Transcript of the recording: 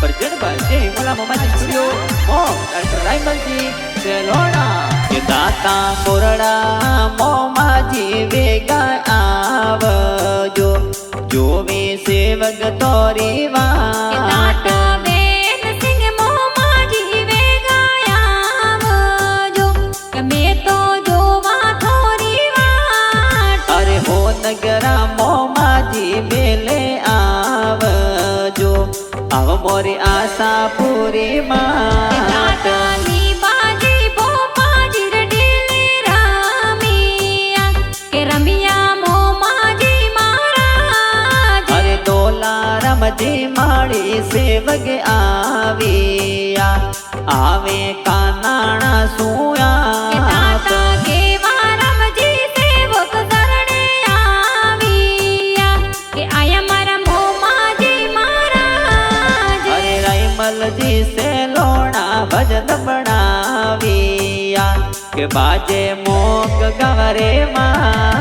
Present by जय Hingola मोमाजी studio मोम doctor राइमल जी सेलोना के दाता कोरड़ा मोमाजी वेगा आवजो जोवे सेवक तोरी वाट नगरा मोमाजी बेले आवजो आव मोरी आशा पूरी माट अरे दोला रमजी माड़ी सेवक आविया आवे कानाणा सुया जी से लोना भजन बनाविया के बाजे मोक गवरे माँ।